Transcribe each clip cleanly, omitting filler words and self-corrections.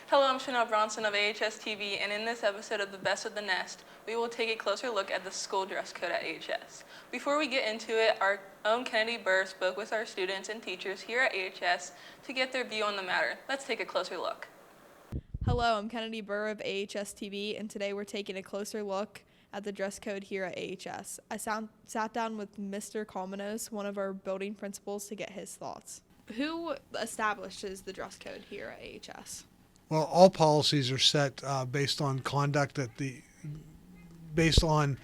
Hello, I'm Chanel Bronson of AHS-TV, and in this episode of The Best of the Nest, we will take a closer look at the school dress code at AHS. Before we get into it, our own Kennedy Burr spoke with our students and teachers here at AHS to get their view on the matter. Let's take a closer look. Hello, I'm Kennedy Burr of AHS-TV, and today we're taking a closer look at the dress code here at AHS. I sat down with Mr. Kalmanos, one of our building principals, to get his thoughts. Who establishes the dress code here at AHS? Well, all policies are set based on conduct based on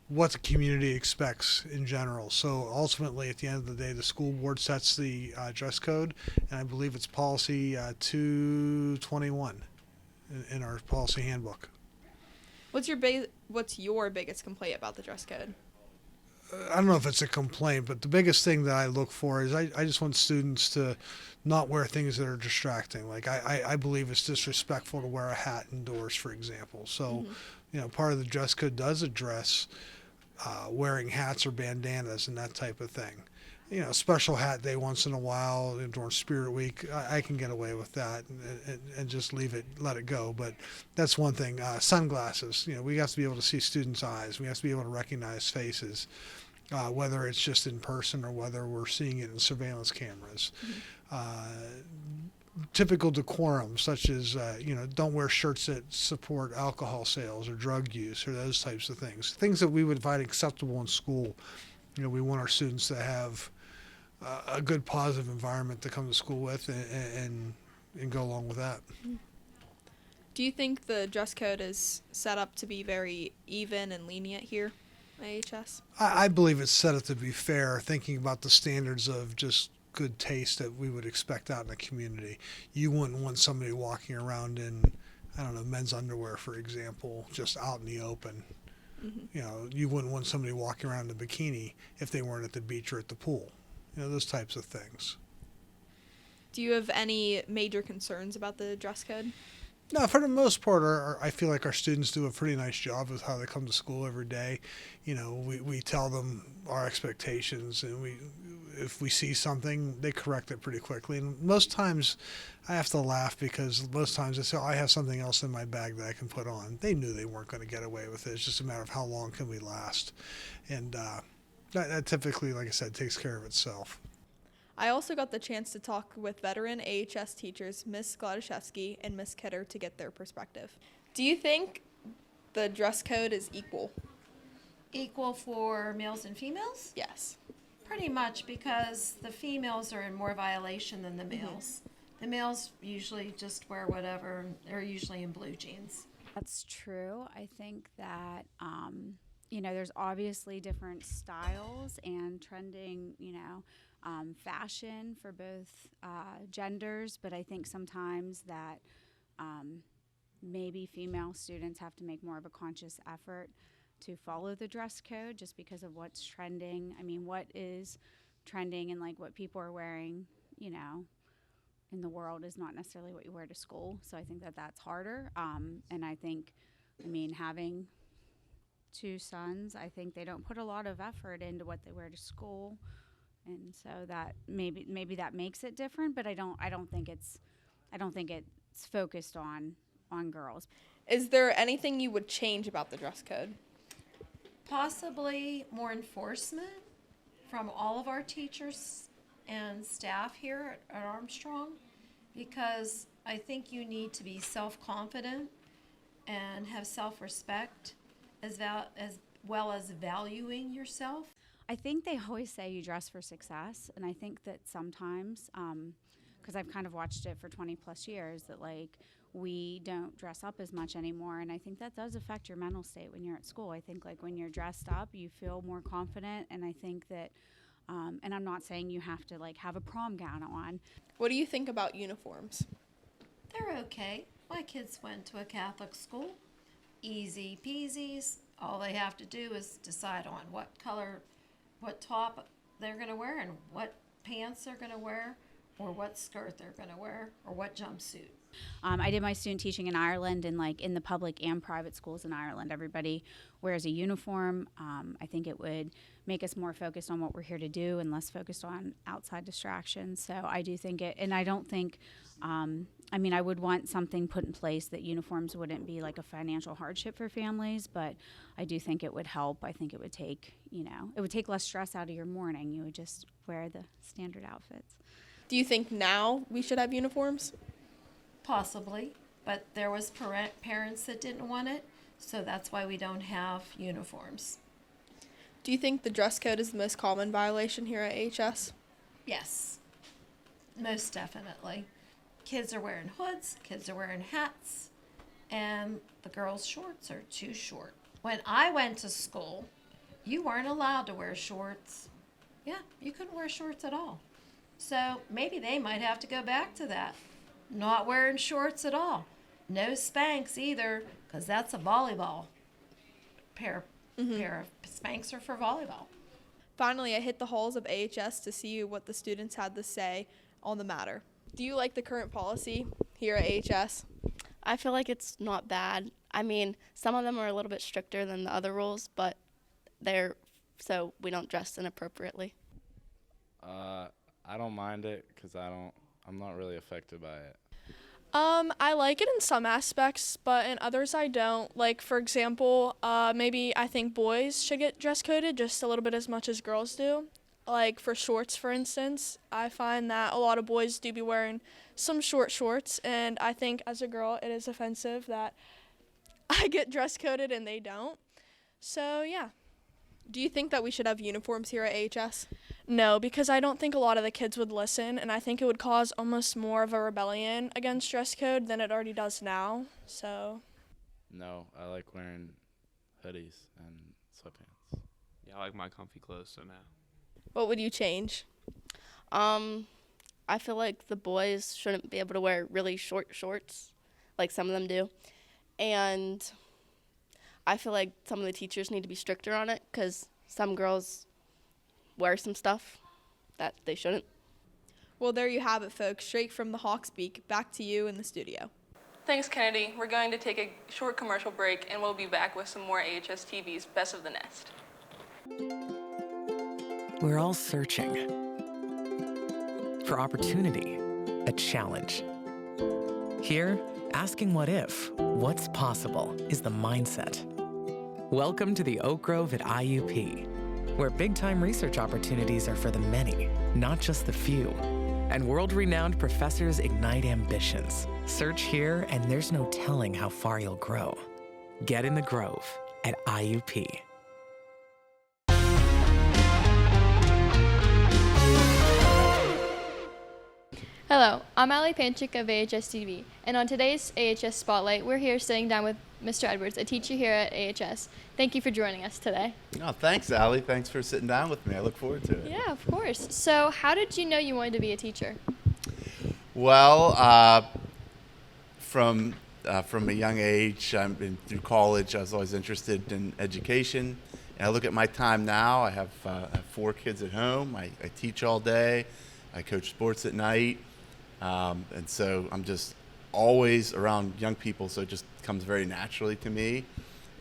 what the community expects in general. So ultimately, at the end of the day, the school board sets the dress code, and I believe it's policy 221 in our policy handbook. What's your biggest complaint about the dress code? I don't know if it's a complaint, but the biggest thing that I look for is I just want students to not wear things that are distracting. Like I believe it's disrespectful to wear a hat indoors, for example. So, part of the dress code does address wearing hats or bandanas and that type of thing. Special hat day once in a while during Spirit Week, I can get away with that and just let it go. But that's one thing. Sunglasses, we have to be able to see students' eyes. We have to be able to recognize faces, whether it's just in person or whether we're seeing it in surveillance cameras. Typical decorum, such as, don't wear shirts that support alcohol sales or drug use or those types of things. Things that we would find acceptable in school. We want our students to have a good positive environment to come to school with and go along with that. Do you think the dress code is set up to be very even and lenient here at AHS? I believe it's set up to be fair, thinking about the standards of just good taste that we would expect out in the community. You wouldn't want somebody walking around in, men's underwear, for example, just out in the open. Mm-hmm. You wouldn't want somebody walking around in a bikini if they weren't at the beach or at the pool. Those types of things. Do you have any major concerns about the dress code? No, for the most part, I feel like our students do a pretty nice job with how they come to school every day. We tell them our expectations, and if we see something, they correct it pretty quickly. And most times, I have to laugh because most times they say, I have something else in my bag that I can put on. They knew they weren't going to get away with it. It's just a matter of how long can we last. And that typically, like I said, takes care of itself. I also got the chance to talk with veteran AHS teachers Ms. Gladaszewski and Ms. Kidder to get their perspective. Do you think the dress code is equal? Equal for males and females? Yes. Pretty much, because the females are in more violation than the males. The males usually just wear whatever. They're usually in blue jeans. That's true. I think that, there's obviously different styles and trending, fashion for both genders, but I think sometimes that maybe female students have to make more of a conscious effort to follow the dress code just because of what's trending. I mean, what is trending and what people are wearing, in the world is not necessarily what you wear to school. So I think that that's harder. And I think, having two sons, I think they don't put a lot of effort into what they wear to school. And so that maybe that makes it different, but I don't think it's focused on girls. Is there anything you would change about the dress code? Possibly more enforcement from all of our teachers and staff here at Armstrong, because I think you need to be self-confident and have self-respect as well as valuing yourself. I think they always say you dress for success, and I think that sometimes, because I've kind of watched it for 20 plus years, that we don't dress up as much anymore, and I think that does affect your mental state when you're at school. I think when you're dressed up, you feel more confident, and I think that, and I'm not saying you have to have a prom gown on. What do you think about uniforms? They're okay. My kids went to a Catholic school. Easy peasies. All they have to do is decide on what color, what top they're going to wear and what pants they're going to wear or what skirt they're going to wear or what jumpsuit. I did my student teaching in Ireland, and in the public and private schools in Ireland, everybody wears a uniform. I think it would make us more focused on what we're here to do and less focused on outside distractions. So I do think it, and I don't think I mean, I would want something put in place that uniforms wouldn't be like a financial hardship for families, but I do think it would help. I think it would take, it would take less stress out of your morning. You would just wear the standard outfits. Do you think now we should have uniforms? Possibly, but there was parents that didn't want it, so that's why we don't have uniforms. Do you think the dress code is the most common violation here at AHS? Yes, most definitely. Kids are wearing hoods, kids are wearing hats, and the girls' shorts are too short. When I went to school, you weren't allowed to wear shorts. Yeah, you couldn't wear shorts at all. So maybe they might have to go back to that. Not wearing shorts at all. No Spanx either, because that's a volleyball. Pair of Spanx are for volleyball. Finally, I hit the halls of AHS to see what the students had to say on the matter. Do you like the current policy here at AHS? I feel like it's not bad. I mean, some of them are a little bit stricter than the other rules, but they're so we don't dress inappropriately. I don't mind it because I'm not really affected by it. I like it in some aspects, but in others I don't. Like, for example, maybe I think boys should get dress coded just a little bit as much as girls do. Like, for shorts, for instance, I find that a lot of boys do be wearing some short shorts, and I think as a girl it is offensive that I get dress coded and they don't. So, yeah. Do you think that we should have uniforms here at AHS? No, because I don't think a lot of the kids would listen, and I think it would cause almost more of a rebellion against dress code than it already does now. So, No, I like wearing hoodies and sweatpants. Yeah, I like my comfy clothes, so now. What would you change? I feel like the boys shouldn't be able to wear really short shorts, like some of them do. And I feel like some of the teachers need to be stricter on it because some girls wear some stuff that they shouldn't. Well, there you have it, folks. Straight from the Hawks Beak, back to you in the studio. Thanks, Kennedy. We're going to take a short commercial break, and we'll be back with some more AHS TV's Best of the Nest. We're all searching for opportunity, a challenge. Here, asking what if, what's possible, is the mindset. Welcome to the Oak Grove at IUP, where big-time research opportunities are for the many, not just the few. And world-renowned professors ignite ambitions. Search here, and there's no telling how far you'll grow. Get in the Grove at IUP. Hello, I'm Allie Panchik of AHS-TV, and on today's AHS Spotlight, we're here sitting down with Mr. Edwards, a teacher here at AHS. Thank you for joining us today. Oh, thanks, Allie. Thanks for sitting down with me. I look forward to it. Yeah, of course. So how did you know you wanted to be a teacher? Well, from a young age, through college, I was always interested in education. And I look at my time now. I have 4 kids at home. I teach all day. I coach sports at night. And so I'm just always around young people, so it just comes very naturally to me.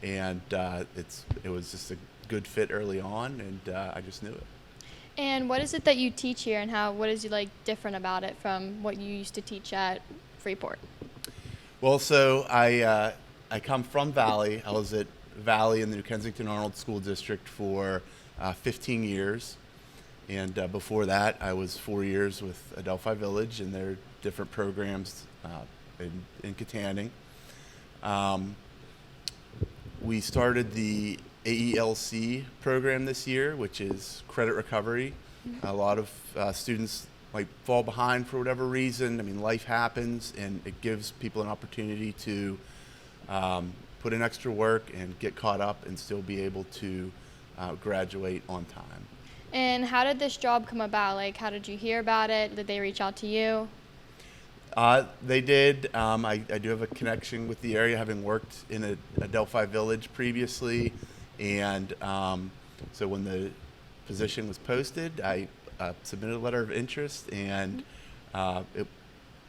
And it was just a good fit early on, and I just knew it. And what is it that you teach here, and what is different about it from what you used to teach at Freeport? Well, so I come from Valley. I was at Valley in the New Kensington Arnold School District for 15 years. And before that, I was 4 years with Adelphi Village and their different programs in Katanning. We started the AELC program this year, which is credit recovery. A lot of students might fall behind for whatever reason. I mean, life happens, and it gives people an opportunity to put in extra work and get caught up and still be able to graduate on time. And how did this job come about? How did you hear about it? Did they reach out to you? They did. I do have a connection with the area, having worked in Adelphi Village previously. And so when the position was posted, I submitted a letter of interest, and it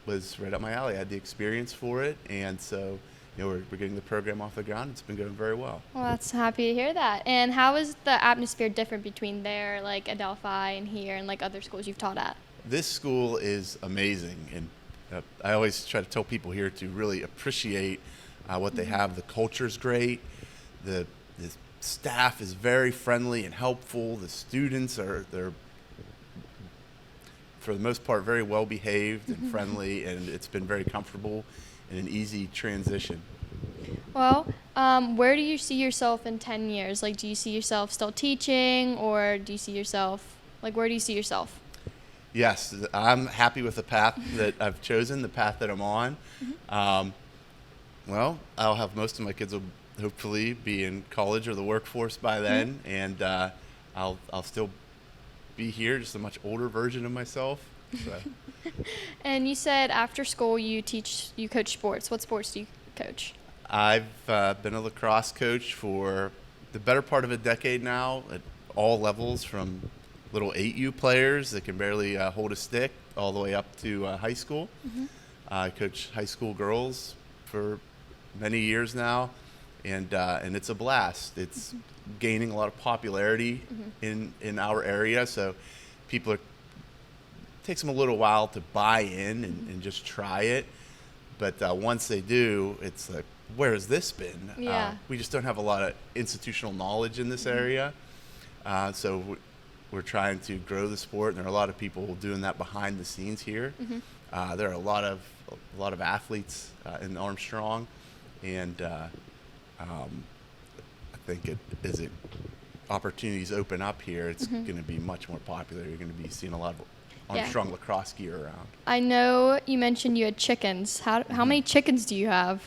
was right up my alley. I had the experience for it, and so we're getting the program off the ground. It's been going very well. Well, that's happy to hear that. And how is the atmosphere different between there, Adelphi, and here, and other schools you've taught at? This school is amazing, and I always try to tell people here to really appreciate what they have. The culture's great. The staff is very friendly and helpful. The students they're for the most part very well behaved and friendly, and it's been very comfortable and an easy transition. Well, where do you see yourself in 10 years? Like, do you see yourself still teaching, or do you see yourself, like, where do you see yourself? Yes, I'm happy with the path that I've chosen, the path that I'm on. Well, I'll have most of my kids will hopefully be in college or the workforce by then, and I'll still be here, just a much older version of myself. So. And you said after school you coach sports. What sports do you coach? I've been a lacrosse coach for the better part of a decade now at all levels, from little 8U players that can barely hold a stick all the way up to high school. I coach high school girls for many years now, and it's a blast. It's gaining a lot of popularity in our area, so it takes them a little while to buy in and just try it, but once they do, it's like, where has this been? Yeah. We just don't have a lot of institutional knowledge in this area, so we're trying to grow the sport, and there are a lot of people doing that behind the scenes here. There are a lot of athletes in Armstrong, and I think as opportunities open up here, it's going to be much more popular. You're going to be seeing a lot of Armstrong lacrosse gear around. I know you mentioned you had chickens. How many chickens do you have?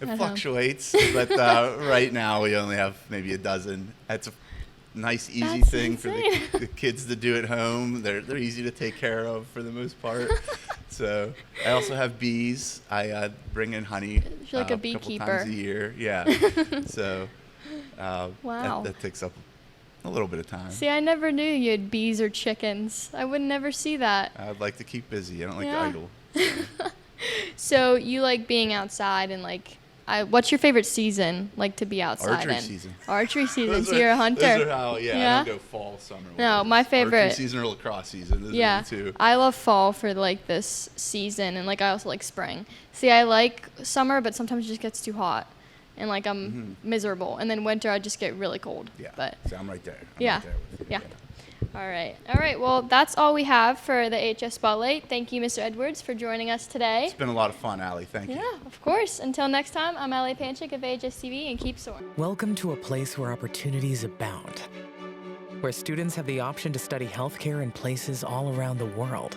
It fluctuates, but right now we only have maybe a dozen. That's a nice, easy thing for the kids to do at home. They're easy to take care of for the most part. So I also have bees. I bring in honey You're like a couple beekeeper. times a year. Yeah. So wow. that takes up a little bit of time. See, I never knew you had bees or chickens. I would never see that. I'd like to keep busy. I don't like to idle. So you like being outside, and what's your favorite season, like, to be outside Archery in? season. Archery season. So you're a hunter. Those are how, I don't go fall, summer. No, my favorite. Archery season or lacrosse season. Those are the two. I love fall for this season, and I also like spring. See, I like summer, but sometimes it just gets too hot, and I'm miserable. And then winter, I just get really cold. Yeah. But so I'm right there. yeah. With you. All right. Well, that's all we have for the AHS Spotlight. Thank you, Mr. Edwards, for joining us today. It's been a lot of fun, Allie. Thank you. Yeah, of course. Until next time, I'm Allie Panchik of AHS-TV, and keep soaring. Welcome to a place where opportunities abound, where students have the option to study healthcare in places all around the world,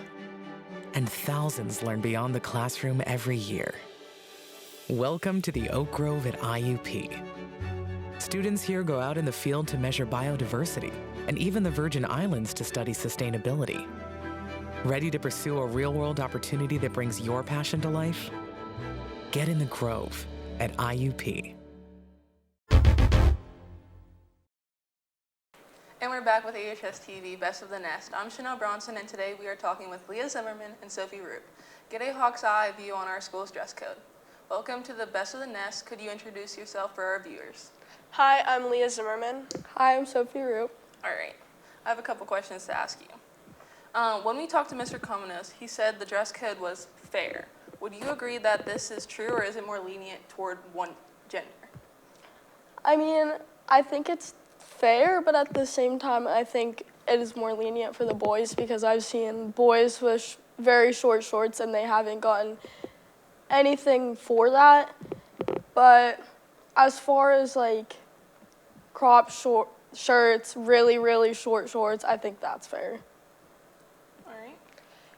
and thousands learn beyond the classroom every year. Welcome to the Oak Grove at IUP. Students here go out in the field to measure biodiversity, and even the Virgin Islands to study sustainability. Ready to pursue a real-world opportunity that brings your passion to life? Get in the Grove at IUP. And we're back with AHS-TV Best of the Nest. I'm Chanel Bronson, and today we are talking with Leah Zimmerman and Sophie Roop. Get a hawk's eye view on our school's dress code. Welcome to the Best of the Nest. Could you introduce yourself for our viewers? Hi, I'm Leah Zimmerman. Hi, I'm Sophie Roop. All right. I have a couple questions to ask you. When we talked to Mr. Cominos, he said the dress code was fair. Would you agree that this is true, or is it more lenient toward one gender? I mean, I think it's fair, but at the same time, I think it is more lenient for the boys, because I've seen boys with very short shorts and they haven't gotten anything for that. But as far as crop shirts, really, really short shorts, I think that's fair. All right.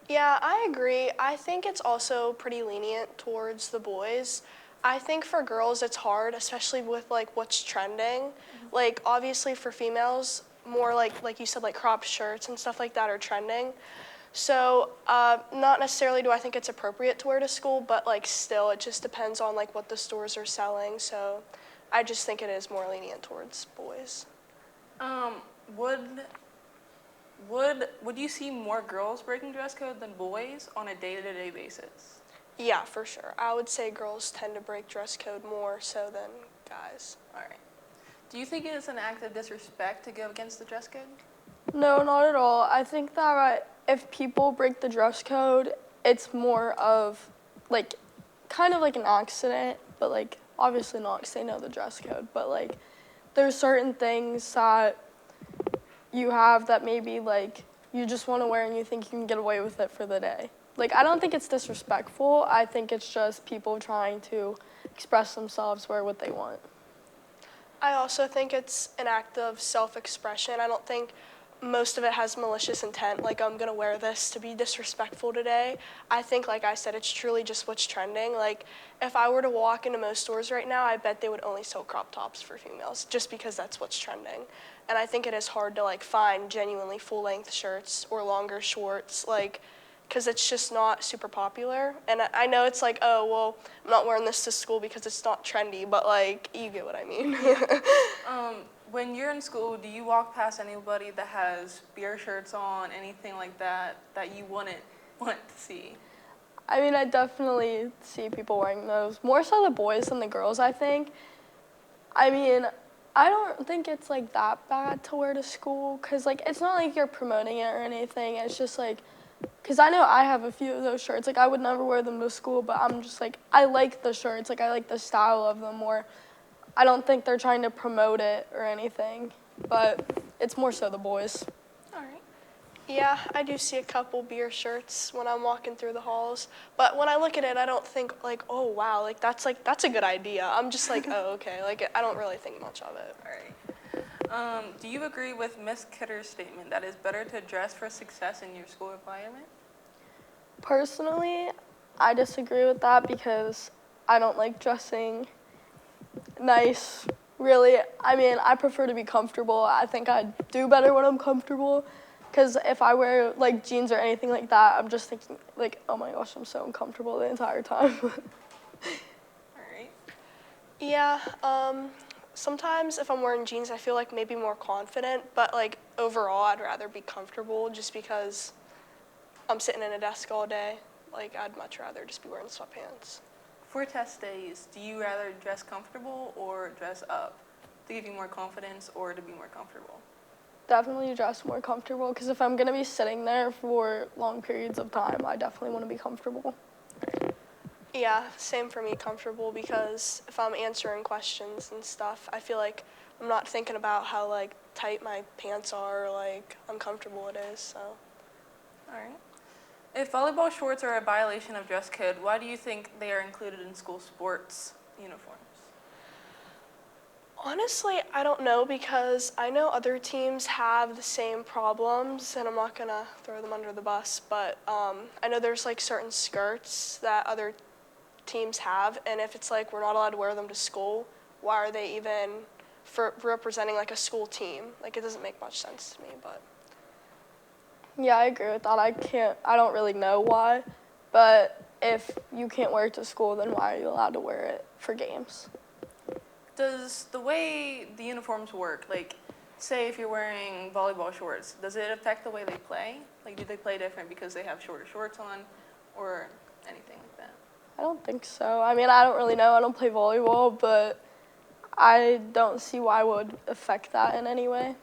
Yeah, I agree. I think it's also pretty lenient towards the boys. I think for girls it's hard, especially with what's trending. Obviously for females, more like you said, crop shirts and stuff like that are trending. So not necessarily do I think it's appropriate to wear to school, but still it just depends on what the stores are selling. So I just think it is more lenient towards boys. Would you see more girls breaking dress code than boys on a day-to-day basis? Yeah, for sure. I would say girls tend to break dress code more so than guys. All right. Do you think it is an act of disrespect to go against the dress code? No, not at all. I think that if people break the dress code, it's more of like kind of like an accident, but like obviously not because they know the dress code, but like there's certain things that you have that maybe like you just want to wear and you think you can get away with it for the day. Like I don't think it's disrespectful. I think it's just people trying to express themselves, wear what they want. I also think it's an act of self-expression. I don't think most of it has malicious intent, like I'm gonna wear this to be disrespectful today. I think, like I said, it's truly just what's trending. Like if I were to walk into most stores right now, I bet they would only sell crop tops for females just because that's what's trending. And I think it is hard to like find genuinely full-length shirts or longer shorts, like because it's just not super popular. And I know it's like, oh, well, I'm not wearing this to school because it's not trendy, but like, you get what I mean. When you're in school, do you walk past anybody that has beer shirts on, anything like that, that you wouldn't want to see? I mean, I definitely see people wearing those. More so the boys than the girls, I think. I mean, I don't think it's like that bad to wear to school because like it's not like you're promoting it or anything. It's just like, because I know I have a few of those shirts. Like I would never wear them to school, but I'm just like, I like the shirts. Like I like the style of them more. I don't think they're trying to promote it or anything, but it's more so the boys. All right. Yeah, I do see a couple beer shirts when I'm walking through the halls, but when I look at it, I don't think like, oh wow, like that's a good idea. I'm just like, oh okay, like I don't really think much of it. All right. Do you agree with Miss Kidder's statement that it's better to dress for success in your school environment? Personally, I disagree with that because I don't like dressing nice, really. I mean, I prefer to be comfortable. I think I do better when I'm comfortable because if I wear like jeans or anything like that, I'm just thinking like, oh my gosh, I'm so uncomfortable the entire time. All right. Yeah, sometimes if I'm wearing jeans, I feel like maybe more confident, but like overall, I'd rather be comfortable just because I'm sitting in a desk all day. Like I'd much rather just be wearing sweatpants. For test days, do you rather dress comfortable or dress up to give you more confidence or to be more comfortable? Definitely dress more comfortable because if I'm going to be sitting there for long periods of time, I definitely want to be comfortable. Yeah, same for me, comfortable, because if I'm answering questions and stuff, I feel like I'm not thinking about how like tight my pants are or like uncomfortable it is, so. All right. If volleyball shorts are a violation of dress code, why do you think they are included in school sports uniforms? Honestly, I don't know because I know other teams have the same problems, and I'm not gonna throw them under the bus, but I know there's like certain skirts that other teams have, and if it's like we're not allowed to wear them to school, why are they even for representing like a school team? Like it doesn't make much sense to me, but. Yeah, I agree with that. I don't really know why, but if you can't wear it to school, then why are you allowed to wear it for games? Does the way the uniforms work, like say if you're wearing volleyball shorts, does it affect the way they play? Like do they play different because they have shorter shorts on or anything like that? I don't think so. I mean, I don't really know. I don't play volleyball, but I don't see why it would affect that in any way.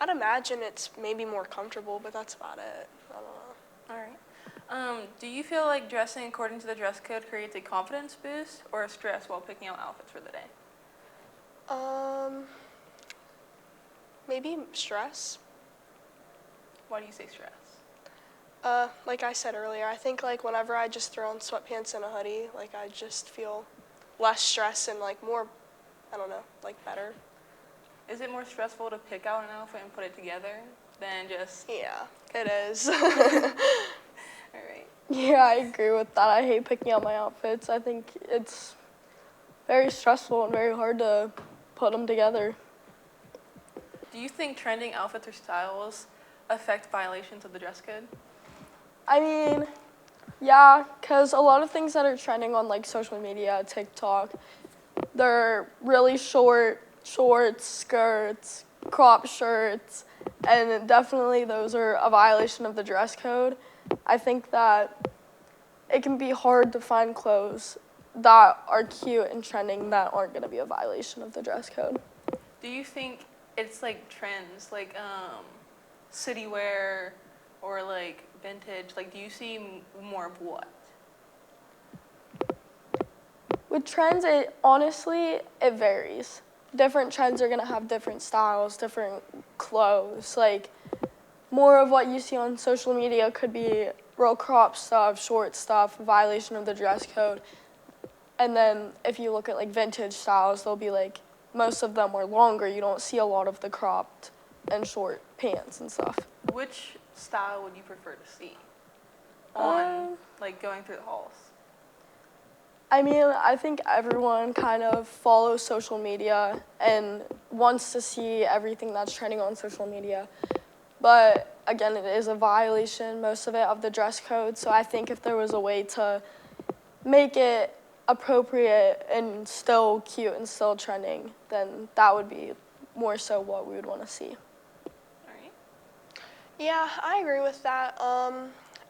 I'd imagine it's maybe more comfortable, but that's about it. I don't know. All right. Do you feel like dressing according to the dress code creates a confidence boost or a stress while picking out outfits for the day? Maybe stress. Why do you say stress? Like I said earlier, I think like whenever I just throw on sweatpants and a hoodie, like I just feel less stress and like more, I don't know, like better. Is it more stressful to pick out an outfit and put it together than just... Yeah, it is. All right. Yeah, I agree with that. I hate picking out my outfits. I think it's very stressful and very hard to put them together. Do you think trending outfits or styles affect violations of the dress code? I mean, yeah, because a lot of things that are trending on like social media, TikTok, they're really short shorts, skirts, crop shirts, and definitely those are a violation of the dress code. I think that it can be hard to find clothes that are cute and trending that aren't going to be a violation of the dress code. Do you think it's like trends, like city wear or like vintage? Like, do you see more of what? With trends, honestly, it varies. Different trends are gonna have different styles, different clothes. Like, more of what you see on social media could be real crop stuff, short stuff, violation of the dress code. And then if you look at like vintage styles, they'll be like, most of them are longer. You don't see a lot of the cropped and short pants and stuff. Which style would you prefer to see on, like, going through the halls? I mean, I think everyone kind of follows social media and wants to see everything that's trending on social media. But again, it is a violation, most of it, of the dress code. So I think if there was a way to make it appropriate and still cute and still trending, then that would be more so what we would want to see. All right. Yeah, I agree with that.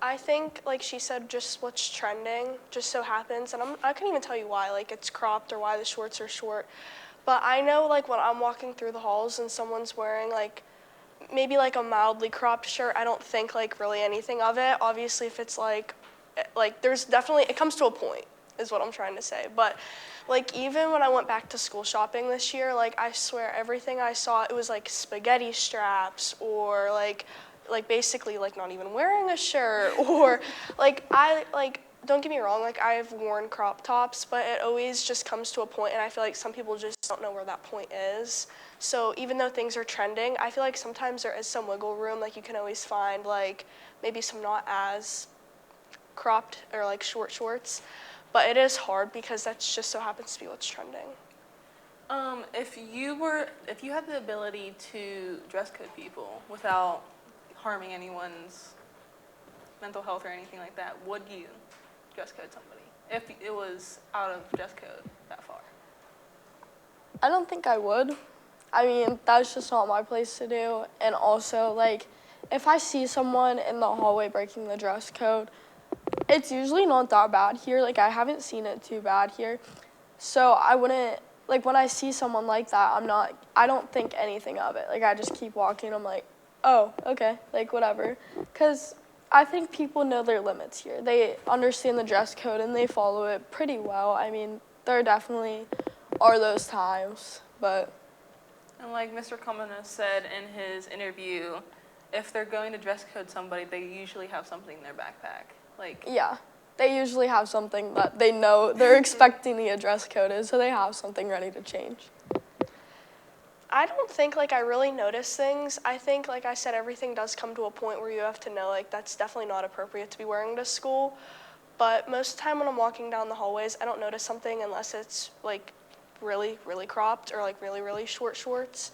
I think, like she said, just what's trending just so happens, and I couldn't even tell you why, like it's cropped or why the shorts are short. But I know, like, when I'm walking through the halls and someone's wearing, like, maybe like a mildly cropped shirt, I don't think like really anything of it. Obviously, if it's like there's definitely, it comes to a point, is what I'm trying to say. But like, even when I went back to school shopping this year, like, I swear everything I saw, it was like spaghetti straps or like basically like not even wearing a shirt or like don't get me wrong, like I've worn crop tops, but it always just comes to a point, and I feel like some people just don't know where that point is. So even though things are trending, I feel like sometimes there is some wiggle room. Like, you can always find like maybe some not as cropped or like short shorts, but it is hard because that's just so happens to be what's trending. If you had the ability to dress code people without harming anyone's mental health or anything like that, would you dress code somebody if it was out of dress code that far? I don't think I would. I mean, that's just not my place to do. And also, like, if I see someone in the hallway breaking the dress code, it's usually not that bad here. Like, I haven't seen it too bad here. So I wouldn't, like, when I see someone like that, I don't think anything of it. Like, I just keep walking. I'm like, oh, okay, like, whatever. Because I think people know their limits here. They understand the dress code and they follow it pretty well. I mean, there definitely are those times, but. And like Mr. Commoner said in his interview, if they're going to dress code somebody, they usually have something in their backpack. Like, yeah, they usually have something that they know they're expecting the dress code is, so they have something ready to change. I don't think like I really notice things. I think, like I said, everything does come to a point where you have to know like that's definitely not appropriate to be wearing to school. But most of the time when I'm walking down the hallways, I don't notice something unless it's like really, really cropped or like really, really short shorts.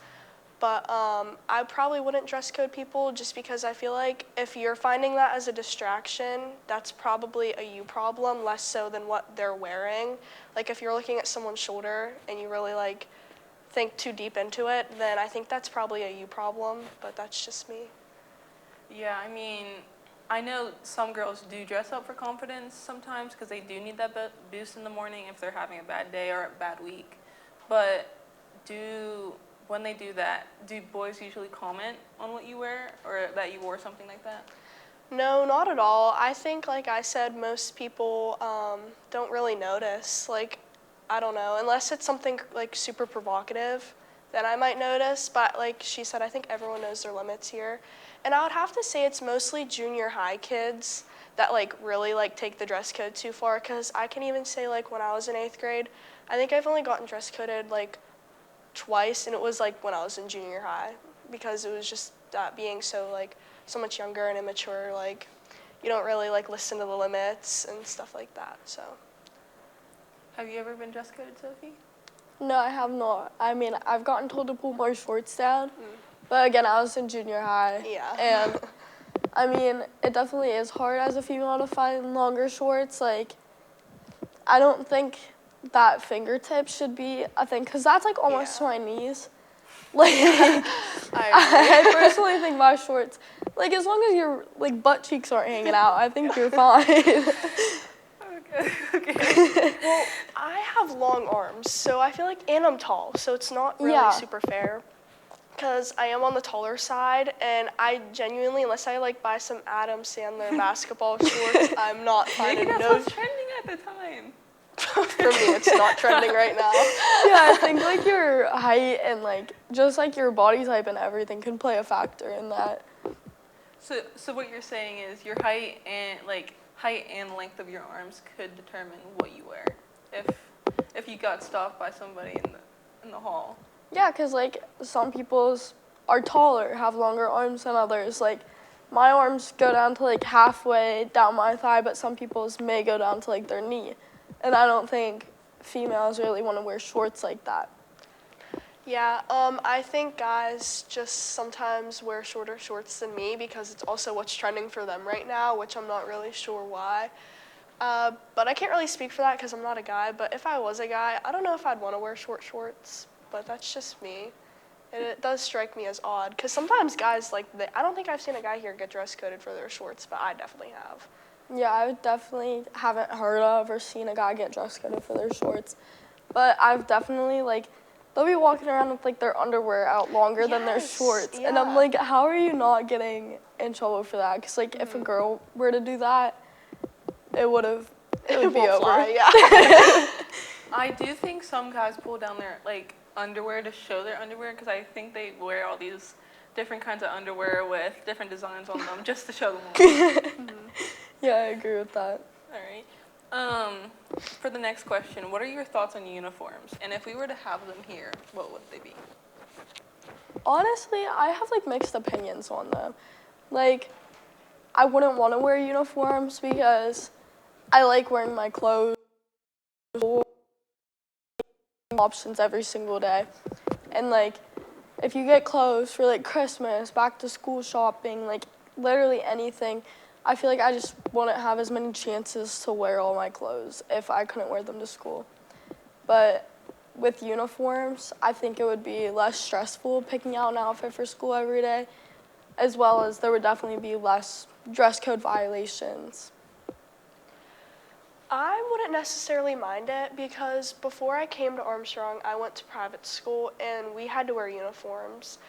But I probably wouldn't dress code people just because I feel like if you're finding that as a distraction, that's probably a you problem, less so than what they're wearing. Like, if you're looking at someone's shoulder and you really like think too deep into it, then I think that's probably a you problem, but that's just me. yeah, I mean, I know some girls do dress up for confidence sometimes because they do need that boost in the morning if they're having a bad day or a bad week. But when they do that, do boys usually comment on what you wear or that you wore something like that? No, not at all. I think, like I said, most people don't really notice. Like, I don't know, unless it's something like super provocative, then I might notice. But like she said, I think everyone knows their limits here. And I would have to say it's mostly junior high kids that like really like take the dress code too far. Because I can even say like when I was in 8th grade, I think I've only gotten dress coded like twice, and it was like when I was in junior high, because it was just that being so much younger and immature, like you don't really like listen to the limits and stuff like that. So Have you ever been dress coded, Sophie? No, I have not. I mean, I've gotten told to pull my shorts down, but again, I was in junior high. Yeah. And I mean, it definitely is hard as a female to find longer shorts. Like, I don't think that fingertip should be a thing, because that's like almost to my knees. Like, I personally think my shorts, like, as long as your like butt cheeks aren't hanging out, I think you're fine. Okay. Well, I have long arms, so I feel like, and I'm tall, so it's not really super fair. because I am on the taller side, and I genuinely, unless I like buy some Adam Sandler basketball shorts, I'm not Maybe finding that's no. what's trending at the time. For me, it's not trending right now. Yeah, I think like your height and like just like your body type and everything can play a factor in that. So what you're saying is your height and length of your arms could determine what you wear if you got stopped by somebody in the hall. Yeah, because like some people's are taller, have longer arms than others. Like my arms go down to like halfway down my thigh, but some people's may go down to like their knee. And I don't think females really want to wear shorts like that. Yeah, I think guys just sometimes wear shorter shorts than me because it's also what's trending for them right now, which I'm not really sure why. But I can't really speak for that because I'm not a guy. But if I was a guy, I don't know if I'd want to wear short shorts, but that's just me. And it does strike me as odd because sometimes guys, I don't think I've seen a guy here get dress coded for their shorts, but I definitely have. Yeah, I definitely haven't heard of or seen a guy get dress coded for their shorts. But I've definitely, they'll be walking around with, their underwear out longer than their shorts. Yeah. And I'm like, how are you not getting in trouble for that? Because, if a girl were to do that, it would be over. Fly, yeah. I do think some guys pull down their, underwear to show their underwear because I think they wear all these different kinds of underwear with different designs on them just to show them off. Yeah, I agree with that. All right. For the next question, what are your thoughts on uniforms? And if we were to have them here, what would they be? Honestly, I have mixed opinions on them. I wouldn't want to wear uniforms because I like wearing my clothes, options every single day. And if you get clothes for Christmas, back to school shopping, literally anything, I feel like I just wouldn't have as many chances to wear all my clothes if I couldn't wear them to school. But with uniforms, I think it would be less stressful picking out an outfit for school every day, as well as there would definitely be less dress code violations. I wouldn't necessarily mind it because before I came to Armstrong, I went to private school and we had to wear uniforms.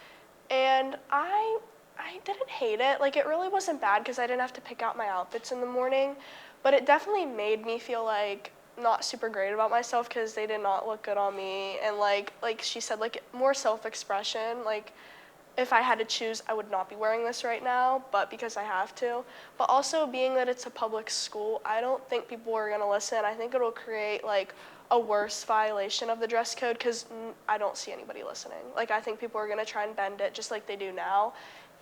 And I didn't hate it. It really wasn't bad because I didn't have to pick out my outfits in the morning, but it definitely made me feel not super great about myself because they did not look good on me. And like she said, more self-expression. If I had to choose, I would not be wearing this right now, but because I have to. But also being that it's a public school, I don't think people are gonna listen. I think it'll create a worse violation of the dress code because I don't see anybody listening. I think people are gonna try and bend it just like they do now.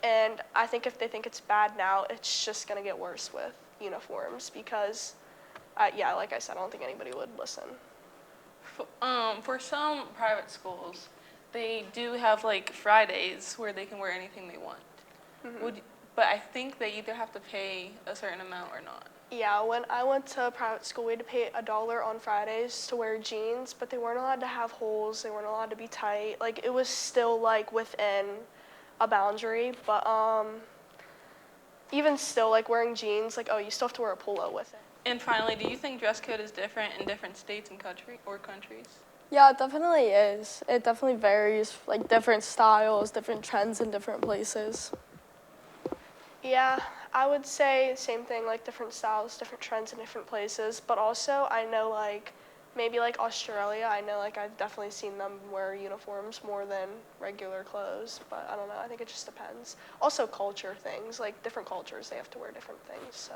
And I think if they think it's bad now, it's just gonna get worse with uniforms because, like I said, I don't think anybody would listen. For some private schools, they do have Fridays where they can wear anything they want. Mm-hmm. But I think they either have to pay a certain amount or not. Yeah, when I went to private school, we had to pay $1 on Fridays to wear jeans, but they weren't allowed to have holes. They weren't allowed to be tight. It was still within a boundary, but even still, wearing jeans, you still have to wear a polo with it. And finally, do you think dress code is different in different states and countries? Yeah, it definitely is. It definitely varies, different styles, different trends in different places. Yeah, I would say same thing, different styles, different trends in different places, but also I know maybe Australia, I know I've definitely seen them wear uniforms more than regular clothes, but I don't know, I think it just depends. Also culture things, different cultures, they have to wear different things, so.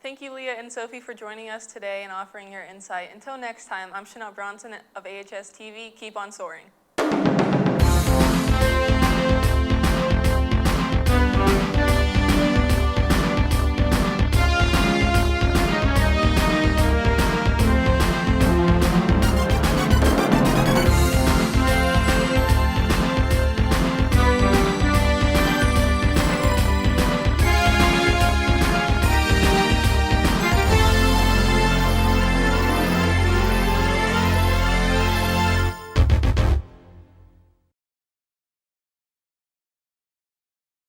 Thank you, Leah and Sophie, for joining us today and offering your insight. Until next time, I'm Chanel Bronson of AHS-TV. Keep on soaring.